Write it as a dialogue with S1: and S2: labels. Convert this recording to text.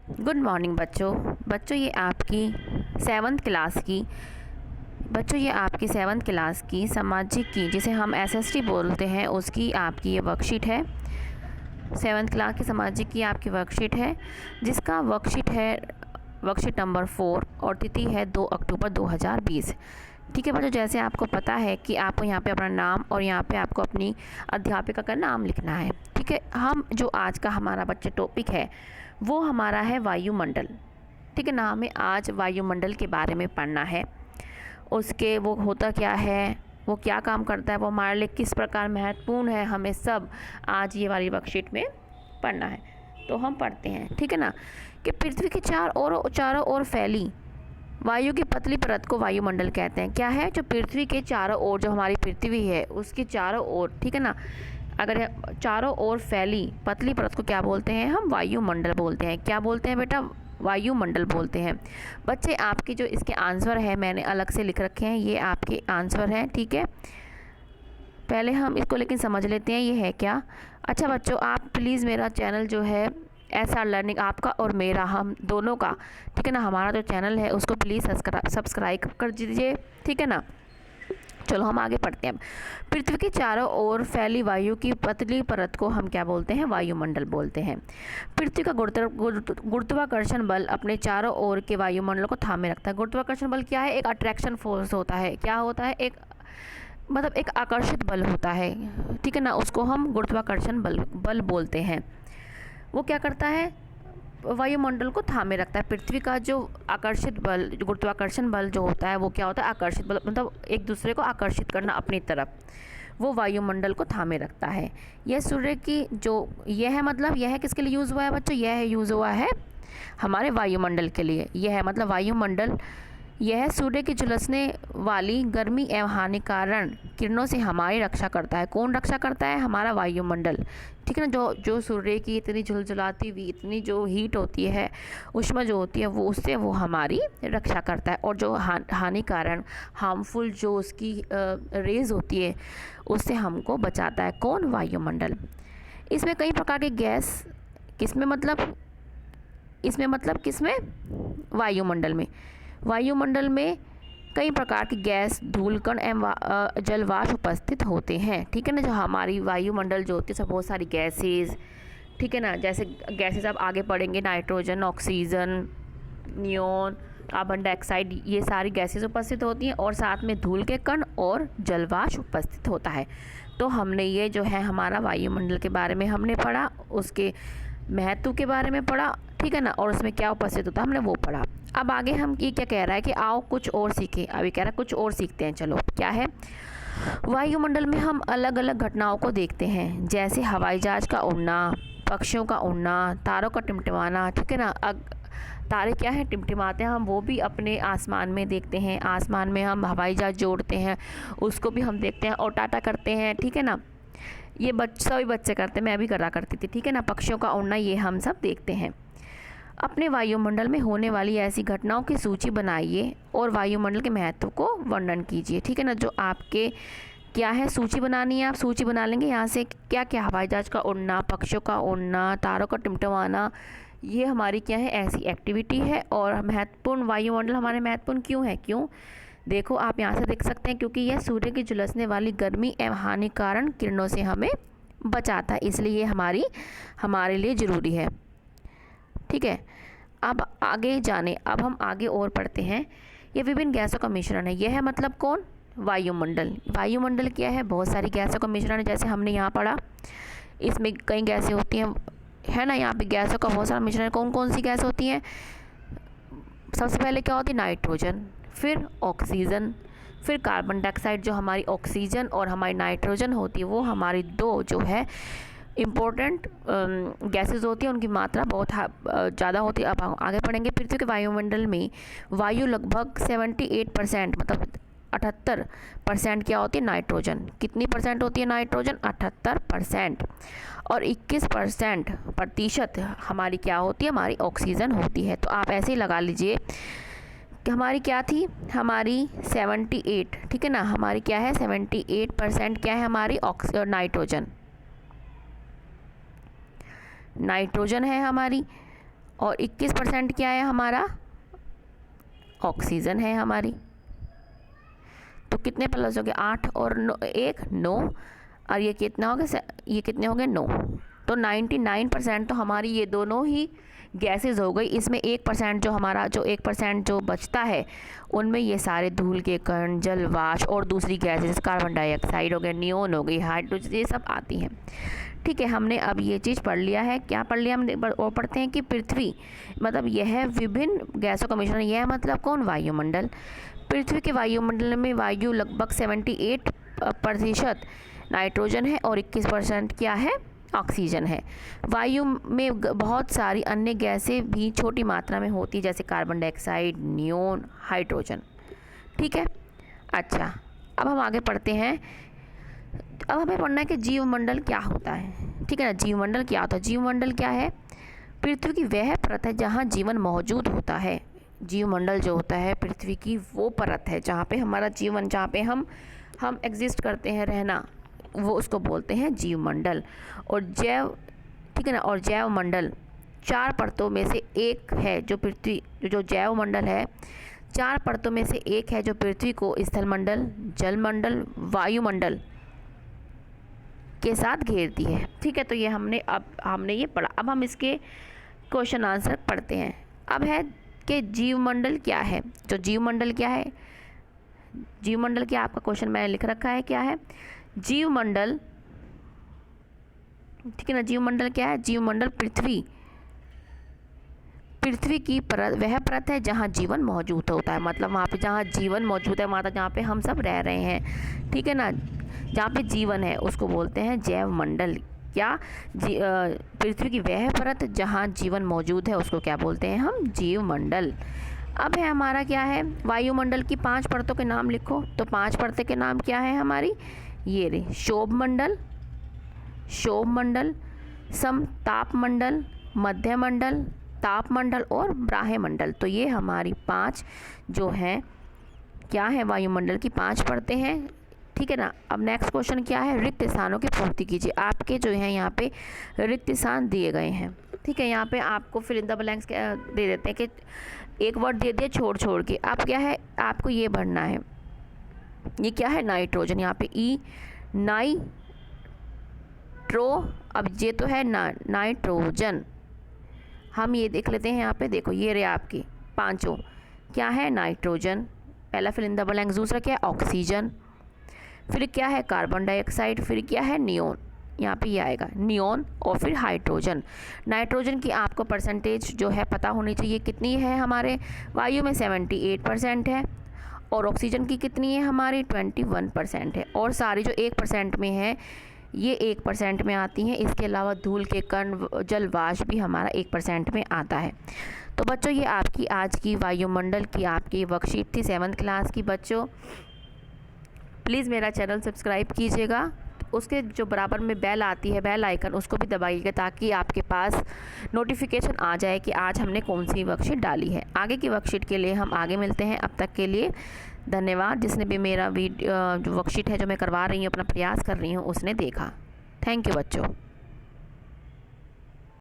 S1: Good morning बच्चों ये आपकी सेवन्थ क्लास की सामाजिक की जिसे हम एसएसटी बोलते हैं उसकी आपकी ये वर्कशीट है। सेवन्थ क्लास की सामाजिक की आपकी वर्कशीट है जिसका वर्कशीट नंबर 4 और तिथि है 2 अक्टूबर 2020। ठीक है बच्चों, जैसे आपको पता है कि आपको यहाँ पे अपना नाम और यहाँ पे आपको अपनी अध्यापिका का नाम लिखना है। ठीक है, हम जो आज का हमारा बच्चे टॉपिक है वो हमारा है वायुमंडल। ठीक है ना, हमें आज वायुमंडल के बारे में पढ़ना है। उसके वो होता क्या है, वो क्या काम करता है, वो हमारे लिए किस प्रकार महत्वपूर्ण है, हमें सब आज ये वाली वर्कशीट में पढ़ना है। तो हम पढ़ते हैं, ठीक है ना, कि पृथ्वी के चारों ओर फैली वायु की पतली परत को वायुमंडल कहते हैं। क्या है, जो पृथ्वी के चारों ओर, जो हमारी पृथ्वी है उसके चारों ओर, ठीक है ना, अगर चारों ओर फैली पतली परत को क्या बोलते हैं, हम वायुमंडल बोलते हैं। क्या बोलते हैं बेटा, वायुमंडल बोलते हैं। बच्चे आपके जो इसके आंसर है मैंने अलग से लिख रखे हैं, ये आपके आंसर हैं। ठीक है, पहले हम इसको लेकिन समझ लेते हैं ये है क्या। अच्छा बच्चों, आप प्लीज़ मेरा चैनल जो है SR लर्निंग, आपका और मेरा, हम दोनों का, ठीक है ना, हमारा जो चैनल है उसको प्लीज़ सब्सक्राइब कर दीजिए। ठीक है ना, चलो हम आगे पढ़ते हैं। पृथ्वी के चारों ओर फैली वायु की पतली परत को हम क्या बोलते हैं, वायुमंडल बोलते हैं। पृथ्वी का गुरुत्वाकर्षण बल अपने चारों ओर के वायुमंडल को थामे रखता है। गुरुत्वाकर्षण बल क्या है, एक अट्रैक्शन फोर्स होता है। क्या होता है, एक मतलब एक आकर्षित बल होता है। ठीक है ना, उसको हम गुरुत्वाकर्षण बल बोलते हैं। वो क्या करता है, वायुमंडल को थामे रखता है। पृथ्वी का जो आकर्षित बल, गुरुत्वाकर्षण बल जो होता है वो क्या होता है, आकर्षित बल, मतलब एक दूसरे को आकर्षित करना अपनी तरफ, वो वायुमंडल को थामे रखता है। यह सूर्य की जो यह है, मतलब यह किसके लिए यूज़ हुआ है बच्चों, यह यूज़ हुआ है हमारे वायुमंडल के लिए। यह है मतलब वायुमंडल, यह सूर्य की झुलसने वाली गर्मी एवं हानिकारक किरणों से हमारी रक्षा करता है। कौन रक्षा करता है, हमारा वायुमंडल। ठीक है ना, जो सूर्य की इतनी झुलझुलाती हुई इतनी जो हीट होती है, ऊष्मा जो होती है, वो उससे वो हमारी रक्षा करता है। और जो हानिकारक हार्मफुल जो उसकी रेज होती है उससे हमको बचाता है। कौन, वायुमंडल। इसमें कई प्रकार के गैस, किसमें वायुमंडल में, वायुमंडल में कई प्रकार की गैस, धूलकण एवं जलवाष्प उपस्थित होते हैं। ठीक है ना, जो हमारी वायुमंडल जो होती है सब बहुत सारी गैसेज, ठीक है ना, जैसे गैसेज आप आगे पढ़ेंगे, nitrogen, oxygen, neon, carbon dioxide, ये सारी गैसेज उपस्थित होती हैं। और साथ में धूल के कण और जलवाष्प उपस्थित होता है। तो हमने ये जो है हमारा वायुमंडल के बारे में हमने पढ़ा, उसके महत्व के बारे में पढ़ा, ठीक है ना, और उसमें क्या उपस्थित होता है हमने वो पढ़ा। अब आगे हम ये क्या कह रहा है कि आओ कुछ और सीखें। अभी कह रहा है कुछ और सीखते हैं। चलो, क्या है, वायुमंडल में हम अलग अलग घटनाओं को देखते हैं, जैसे हवाई जहाज का उड़ना, पक्षियों का उड़ना, तारों का टिमटिमाना। ठीक है ना, तारे क्या है, टिमटिमाते हैं, हम वो भी अपने आसमान में देखते हैं। आसमान में हम हवाई जहाज जोड़ते हैं, उसको भी हम देखते हैं और टाटा करते हैं। ठीक है ना, ये सभी बच्चे करते हैं, मैं भी करा करती थी। ठीक है ना, पक्षियों का उड़ना ये हम सब देखते हैं। अपने वायुमंडल में होने वाली ऐसी घटनाओं की सूची बनाइए और वायुमंडल के महत्व को वर्णन कीजिए। ठीक है ना, जो आपके क्या है, सूची बनानी है, आप सूची बना लेंगे यहाँ से क्या क्या, हवाई जहाज का उड़ना, पक्षियों का उड़ना, तारों का टिमटिमाना, ये हमारी क्या है, ऐसी एक्टिविटी है। और महत्वपूर्ण, वायुमंडल हमारे महत्वपूर्ण क्यों है, क्यों, देखो आप यहाँ से देख सकते हैं, क्योंकि यह सूर्य की झुलसने वाली गर्मी एवं हानिकारक किरणों से हमें बचाता है, इसलिए ये हमारे लिए ज़रूरी है। ठीक है, अब अब हम आगे और पढ़ते हैं। ये विभिन्न गैसों का मिश्रण है। यह है मतलब कौन, वायुमंडल। वायुमंडल क्या है, बहुत सारी गैसों का मिश्रण है। जैसे हमने यहाँ पढ़ा, इसमें कई गैसें होती हैं, है ना, यहाँ पे गैसों का बहुत सारा मिश्रण है। कौन कौन सी गैस होती हैं, सबसे पहले क्या होती है, नाइट्रोजन, फिर ऑक्सीजन, फिर कार्बन डाइऑक्साइड। जो हमारी ऑक्सीजन और हमारी नाइट्रोजन होती है वो हमारी दो जो है इम्पोर्टेंट गैसेस होती हैं, उनकी मात्रा बहुत ज़्यादा होती है। अब हम आगे पढ़ेंगे। पृथ्वी के वायुमंडल में वायु लगभग 78%, मतलब 78% क्या होती है, नाइट्रोजन। कितनी परसेंट होती है नाइट्रोजन, 78%। और 21% हमारी क्या होती है, हमारी ऑक्सीजन होती है। तो आप ऐसे ही लगा लीजिए कि हमारी क्या थी, हमारी 78, ठीक है ना, हमारी क्या है, 78% क्या है, हमारी नाइट्रोजन है हमारी। और 21% क्या है हमारा, ऑक्सीजन है हमारी। तो कितने प्लस हो गए, 8 और 1 9, और ये कितना हो गया, ये कितने हो गए 9। तो 99% तो हमारी ये दोनों ही गैसेस हो गई। इसमें 1% जो हमारा, जो 1% जो बचता है उनमें ये सारे धूल के कण, जल वाष्प और दूसरी गैसेस, कार्बन डाइऑक्साइड हो गए, नियोन हो गई, हाइड्रोजन, ये सब आती हैं। ठीक है, हमने अब ये चीज़ पढ़ लिया है। क्या पढ़ लिया हमने, और पढ़ते हैं कि पृथ्वी मतलब यह विभिन्न गैसों का मिश्रण, यह मतलब कौन, वायुमंडल। पृथ्वी के वायुमंडल में वायु लगभग 78% नाइट्रोजन है और 21% क्या है, ऑक्सीजन है। वायु में बहुत सारी अन्य गैसें भी छोटी मात्रा में होती है, जैसे कार्बन डाइऑक्साइड, नियोन, हाइड्रोजन। ठीक है, अच्छा अब हम आगे पढ़ते हैं। अब हमें पढ़ना है कि जीवमंडल क्या होता है। ठीक है ना, जीवमंडल क्या होता है। जीवमंडल क्या है, पृथ्वी की वह परत है जहाँ जीवन मौजूद होता है। जीवमंडल जो होता है पृथ्वी की वो परत है जहाँ पे हमारा जीवन, जहाँ पे हम एग्जिस्ट करते हैं, रहना, वो उसको बोलते हैं जीवमंडल। और जैव, ठीक है ना, और जैवमंडल 4 परतों में से एक है जो पृथ्वी, जो जैवमंडल है 4 परतों में से एक है जो पृथ्वी को स्थलमंडल, जलमंडल, वायुमंडल के साथ घेरती है। ठीक है, तो ये हमने ये पढ़ा। अब हम इसके क्वेश्चन आंसर पढ़ते हैं। अब है कि जीवमंडल क्या है। जो जीवमंडल क्या है, जीवमंडल क्या, आपका क्वेश्चन मैंने लिख रखा है, क्या है जीवमंडल। ठीक है ना, जीवमंडल क्या है, जीवमंडल पृथ्वी की परत, वह परत है जहाँ जीवन मौजूद होता है। मतलब वहाँ पे जहाँ जीवन मौजूद है, मतलब जहाँ पे हम सब रह रहे हैं। ठीक है ना, जहाँ पे जीवन है उसको बोलते हैं जैवमंडल। क्या, पृथ्वी की वह परत जहाँ जीवन मौजूद है उसको क्या बोलते हैं हम, जीवमंडल। अब है हमारा क्या है, वायुमंडल की 5 परतों के नाम लिखो। तो 5 परतें के नाम क्या है हमारी, ये रे, शोभमंडल, समतापमंडल, मध्यमंडल, तापमंडल और ब्राह्मंडल। तो ये हमारी 5 जो हैं क्या है, वायुमंडल की 5 परतें हैं। ठीक है ना। अब नेक्स्ट क्वेश्चन क्या है, रिक्त स्थानों की पूर्ति कीजिए। आपके जो है यहाँ पे रिक्त स्थान दिए गए हैं। ठीक है, यहाँ पे आपको फिल इन द ब्लैंक्स दे देते हैं कि एक वर्ड दे दिया छोड़ के। आप क्या है, आपको ये भरना है, ये क्या है, नाइट्रोजन। यहाँ पे ई नाइट्रो, अब ये तो है नाइट्रोजन। हम ये देख लेते हैं, यहाँ पे देखो ये रहे आपकी 5 क्या है, नाइट्रोजन, पहला फिल इन द ब्लैंक्स। दूसरा क्या है, ऑक्सीजन। फिर क्या है, कार्बन डाइऑक्साइड। फिर क्या है, नियोन, यहाँ पे ये आएगा नियोन। और फिर हाइड्रोजन। नाइट्रोजन की आपको परसेंटेज जो है पता होनी चाहिए, कितनी है हमारे वायु में, 78% है। और ऑक्सीजन की कितनी है हमारी, 21% है। और सारी जो 1% में है, ये 1% में आती हैं। इसके अलावा धूल के कण, जल वाष्प भी हमारा 1% में आता है। तो बच्चों ये आपकी आज की वायुमंडल की आपकी वर्कशीट थी 7th क्लास की। बच्चों प्लीज़ मेरा चैनल सब्सक्राइब कीजिएगा। उसके जो बराबर में बेल आती है, बेल आइकन, उसको भी दबाइएगा ताकि आपके पास नोटिफिकेशन आ जाए कि आज हमने कौन सी वर्कशीट डाली है। आगे की वर्कशीट के लिए हम आगे मिलते हैं। अब तक के लिए धन्यवाद। जिसने भी मेरा वीडियो जो वर्कशीट है जो मैं करवा रही हूँ, अपना प्रयास कर रही हूँ, उसने देखा। थैंक यू बच्चों।